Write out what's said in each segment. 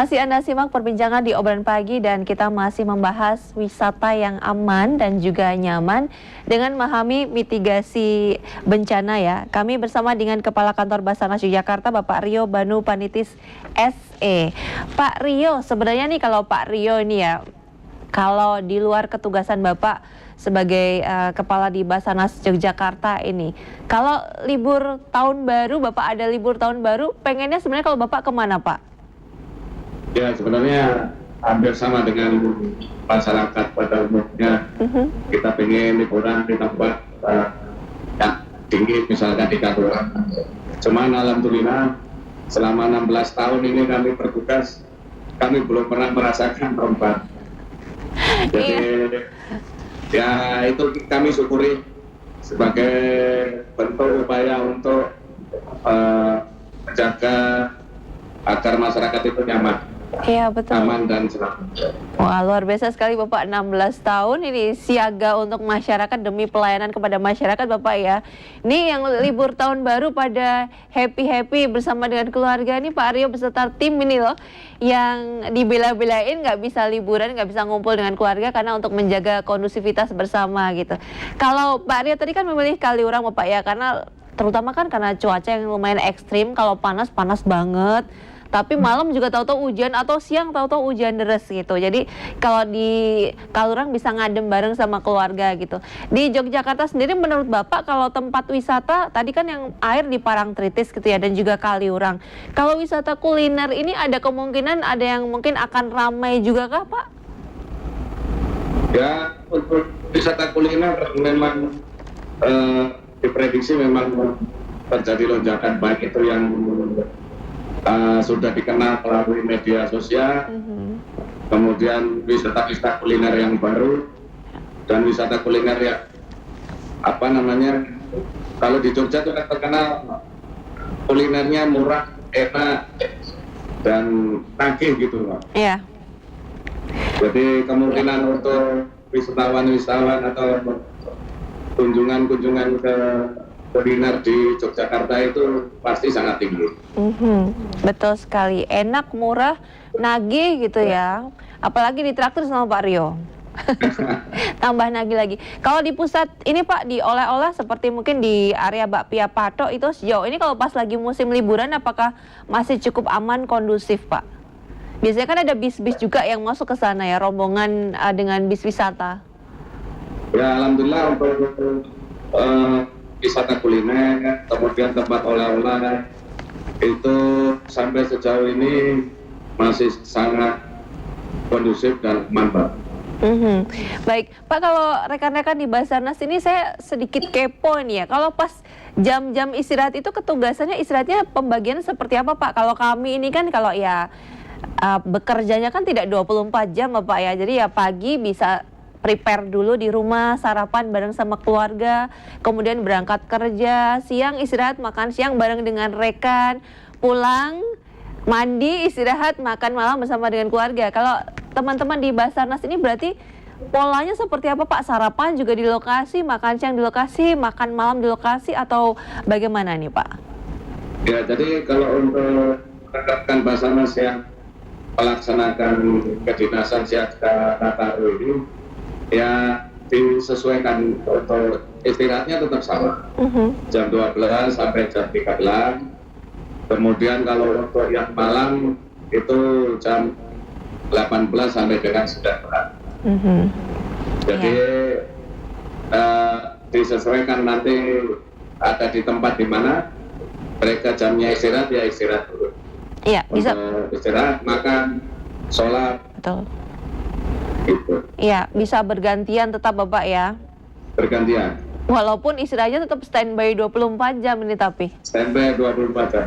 Masih Anda simak perbincangan di Obrolan Pagi dan kita masih membahas wisata yang aman dan juga nyaman dengan memahami mitigasi bencana ya. Kami bersama dengan Kepala Kantor Basarnas Yogyakarta Bapak Rio Banu Panitis SE. Pak Rio, sebenarnya nih kalau Pak Rio ini ya, kalau di luar ketugasan Bapak sebagai kepala di Basarnas Yogyakarta ini, kalau libur tahun baru, Bapak ada libur tahun baru, pengennya sebenarnya kalau Bapak kemana Pak? Ya, sebenarnya hampir sama dengan masyarakat pada umumnya. Kita pengen liburan di tempat yang tinggi, misalkan di Kaluran. Cuman alhamdulillah selama 16 tahun ini kami bertugas, kami belum pernah merasakan ombak. Jadi ya itu kami syukuri sebagai bentuk upaya untuk menjaga agar masyarakat itu nyaman. Iya betul. Aman dan selamat. Wah, luar biasa sekali Bapak, 16 tahun ini siaga untuk masyarakat demi pelayanan kepada masyarakat Bapak ya. Ini yang libur tahun baru pada happy-happy bersama dengan keluarga ini Pak Rio beserta tim ini loh, yang dibela-belain nggak bisa liburan, nggak bisa ngumpul dengan keluarga karena untuk menjaga kondusivitas bersama gitu. Kalau Pak Rio tadi kan memilih Kaliurang Bapak ya, karena terutama kan karena cuaca yang lumayan ekstrim, kalau panas banget. Tapi malam juga tahu-tahu hujan atau siang tahu-tahu hujan deras gitu. Jadi kalau di Kaliurang bisa ngadem bareng sama keluarga gitu. Di Yogyakarta sendiri menurut Bapak kalau tempat wisata tadi kan yang air di Parangtritis gitu ya dan juga Kaliurang. Kalau wisata kuliner ini ada kemungkinan ada yang mungkin akan ramai juga kah Pak? Ya, untuk wisata kuliner memang diprediksi memang terjadi lonjakan, baik itu yang sudah dikenal melalui media sosial, kemudian wisata kuliner yang baru, dan wisata kuliner yang kalau di Jogja itu kan terkenal kulinernya murah, enak, dan nagih gitu Pak. Iya. Jadi kemungkinan untuk wisatawan atau kunjungan ke kuliner di Yogyakarta itu pasti sangat tinggi. Betul sekali, enak, murah, nagih gitu ya. Apalagi ditraktir sama Pak Rio. Tambah nagih lagi. Kalau di pusat ini Pak, di oleh-oleh seperti mungkin di area Bakpia Patok itu sejauh ini kalau pas lagi musim liburan apakah masih cukup aman, kondusif Pak? Biasanya kan ada bis-bis juga yang masuk ke sana ya, rombongan dengan bis wisata. Ya alhamdulillah untuk wisata kuliner, kemudian tempat oleh-oleh itu sampai sejauh ini masih sangat kondusif dan aman Pak. Baik Pak, kalau rekan-rekan di Basarnas ini saya sedikit kepo nih ya, kalau pas jam-jam istirahat itu ketugasannya istirahatnya pembagian seperti apa Pak? Kalau kami ini kan kalau ya bekerjanya kan tidak 24 jam Bapak ya, jadi ya pagi bisa prepare dulu di rumah, sarapan bareng sama keluarga, kemudian berangkat kerja, siang istirahat, makan siang bareng dengan rekan, pulang, mandi, istirahat, makan malam bersama dengan keluarga. Kalau teman-teman di Basarnas ini berarti polanya seperti apa Pak? Sarapan juga di lokasi, makan siang di lokasi, makan malam di lokasi, atau bagaimana nih Pak? Ya, jadi kalau untuk rekan Basarnas yang melaksanakan kedinasan siaga Nataru ini, ya disesuaikan untuk istirahatnya tetap sama, jam 12 sampai jam 13. Kemudian kalau untuk yang malam itu jam 18 sampai dengan 9. Jadi disesuaikan nanti ada di tempat di mana mereka jamnya istirahat ya istirahat dulu. Iya, bisa. Istirahat, makan, sholat. Betul. Gitu. Iya, bisa bergantian tetap Bapak ya? Bergantian. Walaupun istilahnya tetap standby 24 jam ini tapi? Standby 24 jam.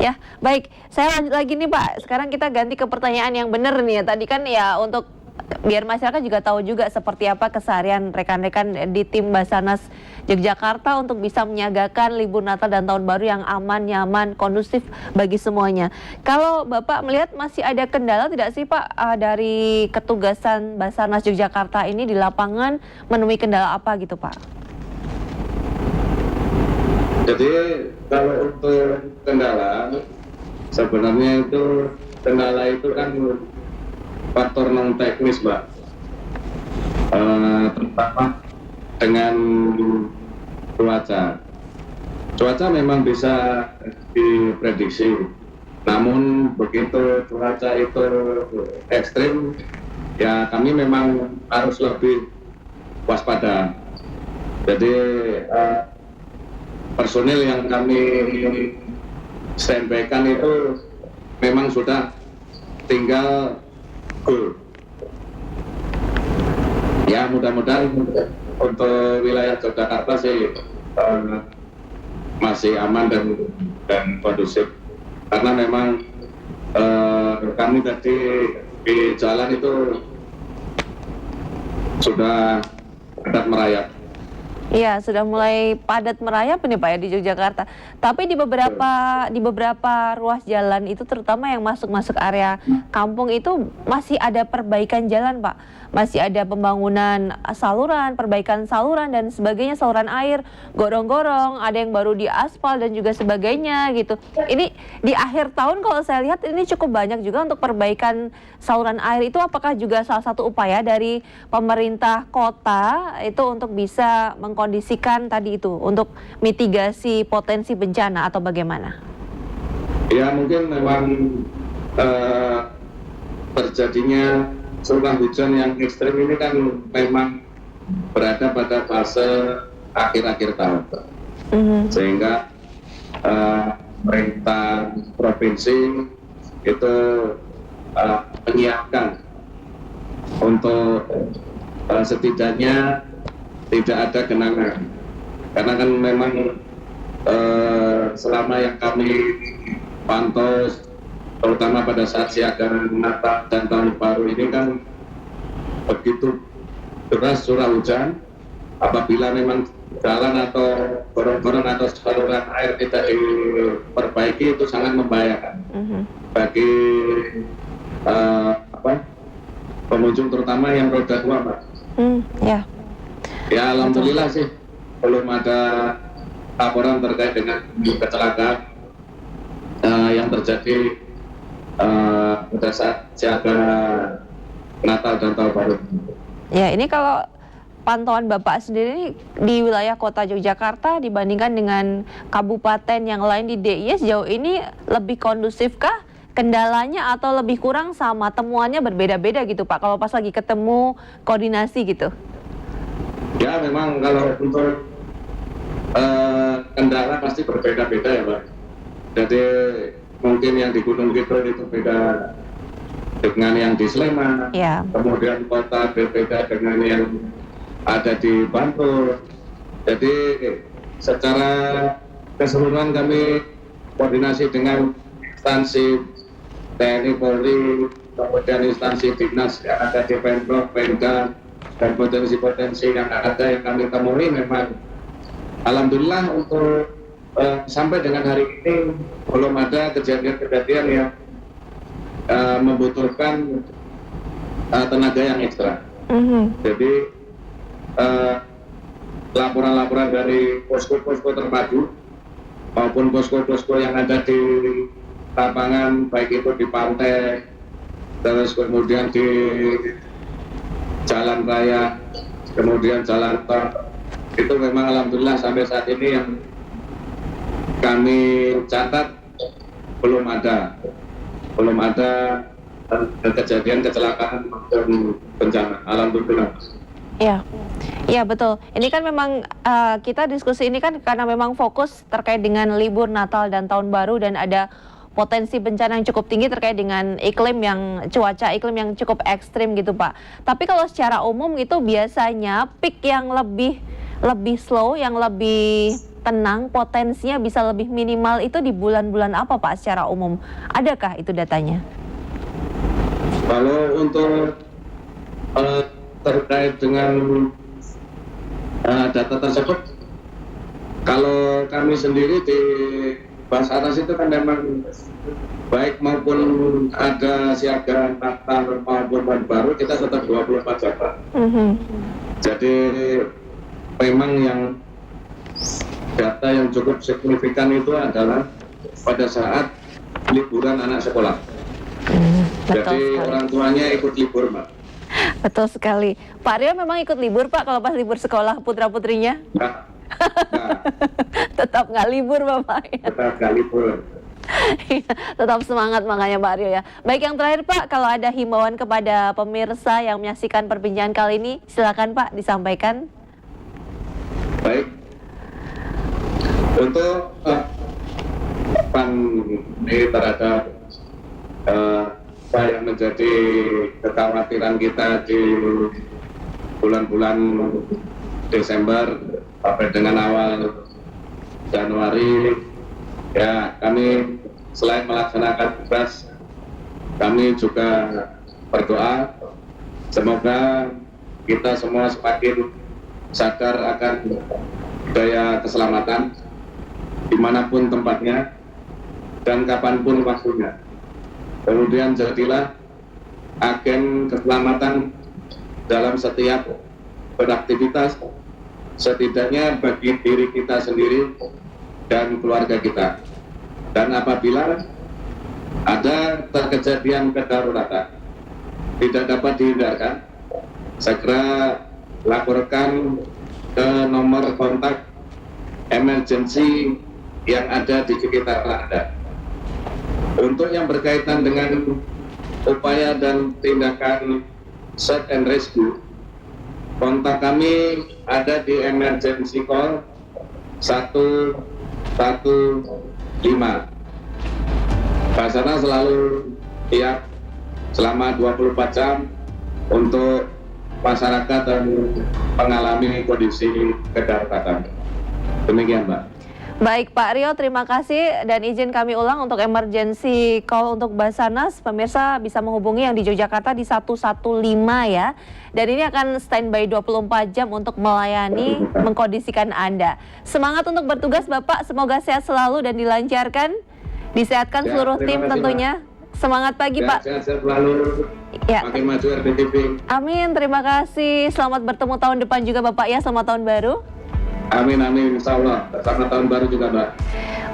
Ya, baik. Saya lanjut lagi nih Pak. Sekarang kita ganti ke pertanyaan yang benar nih ya. Tadi kan ya untuk biar masyarakat juga tahu juga seperti apa keseharian rekan-rekan di tim Basarnas Yogyakarta untuk bisa menyiagakan libur Natal dan Tahun Baru yang aman, nyaman, kondusif bagi semuanya. Kalau Bapak melihat masih ada kendala tidak sih Pak dari ketugasan Basarnas Yogyakarta ini di lapangan, menemui kendala apa gitu Pak? Jadi kalau untuk kendala sebenarnya itu kendala itu kan faktor non teknis, Mbak. Terutama dengan cuaca. Cuaca memang bisa diprediksi, namun begitu cuaca itu ekstrim, ya kami memang harus lebih waspada. Jadi personil yang kami standby-kan itu memang sudah tinggal goal. Ya mudah-mudahan untuk wilayah Yogyakarta sih masih aman dan kondusif, karena memang kami tadi di jalan itu sudah padat merayap. Iya, sudah mulai padat merayap ini Pak ya di Yogyakarta. Tapi di beberapa ruas jalan itu, terutama yang masuk area kampung itu, masih ada perbaikan jalan Pak. Masih ada pembangunan saluran, perbaikan saluran dan sebagainya, saluran air, gorong-gorong, ada yang baru diaspal dan juga sebagainya gitu. Ini di akhir tahun kalau saya lihat ini cukup banyak juga untuk perbaikan saluran air. Itu apakah juga salah satu upaya dari pemerintah kota itu untuk bisa mengkondisikan tadi itu, untuk mitigasi potensi bencana atau bagaimana? Ya mungkin memang terjadinya curah hujan yang ekstrim ini kan memang berada pada fase akhir-akhir tahun, sehingga pemerintah provinsi itu menyiapkan untuk setidaknya tidak ada genangan, karena kan memang selama yang kami pantau, terutama pada saat siaga Natal dan Tahun Baru ini kan begitu deras curah hujan, apabila memang jalan atau gorong-gorong atau saluran air tidak diperbaiki itu sangat membahayakan bagi pengunjung, terutama yang roda 2, Pak. Ya alhamdulillah sih belum ada laporan terkait dengan kecelakaan yang terjadi pada saat siaga Natal dan Tahun Baru. Ya, ini kalau pantauan Bapak sendiri di wilayah kota Yogyakarta dibandingkan dengan kabupaten yang lain di DIY sejauh ini lebih kondusifkah kendalanya, atau lebih kurang sama, temuannya berbeda-beda gitu Pak kalau pas lagi ketemu koordinasi gitu? Ya memang kalau untuk kendala pasti berbeda-beda ya Pak. Jadi mungkin yang di Gunung Kidul itu beda dengan yang di Sleman, kemudian kota berbeda dengan yang ada di Bantul. Jadi secara keseluruhan kami koordinasi dengan instansi TNI, Polri, kemudian instansi dinas yang ada di Pemprov, Pemda, dan potensi-potensi yang ada yang kami temui, memang alhamdulillah untuk sampai dengan hari ini belum ada kejadian-kejadian yang membutuhkan tenaga yang ekstra. Jadi laporan-laporan dari posko-posko terpadu maupun posko-posko yang ada di lapangan, baik itu di pantai, terus kemudian di jalan raya, kemudian jalan tol, itu memang alhamdulillah sampai saat ini yang kami catat belum ada kejadian kecelakaan maupun bencana, alhamdulillah. Iya betul. Ini kan memang kita diskusi ini kan karena memang fokus terkait dengan libur Natal dan Tahun Baru, dan ada potensi bencana yang cukup tinggi terkait dengan cuaca iklim yang cukup ekstrim gitu Pak. Tapi kalau secara umum itu biasanya peak yang lebih slow, yang lebih tenang, potensinya bisa lebih minimal itu di bulan-bulan apa Pak secara umum? Adakah itu datanya? Kalau untuk terkait dengan data tersebut, kalau kami sendiri di Bas Atas itu kan memang baik maupun ada siaga Natal maupun Tahun Baru, kita tetap 24 jam. Jadi memang yang data yang cukup signifikan itu adalah pada saat liburan anak sekolah. Betul Jadi sekali. orang tuanya ikut libur, Mbak. Betul sekali. Pak Rio memang ikut libur Pak kalau pas libur sekolah putra-putrinya? Nah, Tetap nggak libur Bapak ya. tetap nggak libur. Tetap semangat makanya Pak Rio ya. Baik, yang terakhir Pak, kalau ada himbauan kepada pemirsa yang menyaksikan perbincangan kali ini, silakan Pak disampaikan. Baik. Untuk pandemi terhadap apa yang menjadi kekhawatiran kita di bulan-bulan Desember sampai dengan awal Januari, ya kami selain melaksanakan tugas, kami juga berdoa semoga kita semua semakin sadar akan budaya keselamatan dimanapun tempatnya dan kapanpun waktunya. Kemudian jadilah agen keselamatan dalam setiap beraktivitas, setidaknya bagi diri kita sendiri dan keluarga kita. Dan apabila ada terkejadian kedaruratan tidak dapat dihindarkan, segera laporkan ke nomor kontak emergency yang ada di sekitar Anda. Untuk yang berkaitan dengan upaya dan tindakan search and rescue, kontak kami ada di emergency call 115. Basarnas selalu siap selama 24 jam untuk masyarakat yang mengalami kondisi kedaruratan. Demikian, Mbak. Baik Pak Rio, terima kasih dan izin kami ulang untuk emergency call untuk Basarnas. Pemirsa bisa menghubungi yang di Yogyakarta di 115 ya. Dan ini akan standby 24 jam untuk melayani, mengkondisikan Anda. Semangat untuk bertugas Bapak, semoga sehat selalu dan dilancarkan. Disehatkan Ya, seluruh terima tim kasih, tentunya. Semangat pagi Ya, Pak. sehat-sehat selalu. Ya. Makin maju RBTV. Amin, terima kasih. Selamat bertemu tahun depan juga Bapak ya, selamat tahun baru. Amin, amin, insya Allah. Selamat tahun baru juga, Mbak.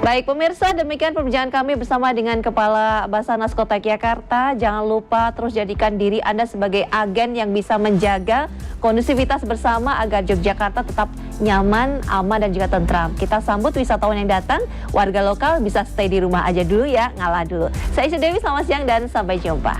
Baik pemirsa, demikian perbincangan kami bersama dengan Kepala Basarnas Kota Yogyakarta. Jangan lupa terus jadikan diri Anda sebagai agen yang bisa menjaga kondusivitas bersama agar Yogyakarta tetap nyaman, aman dan juga tentram. Kita sambut wisatawan yang datang, warga lokal bisa stay di rumah aja dulu ya, ngalah dulu. Saya Isu Dewi, selamat siang dan sampai jumpa.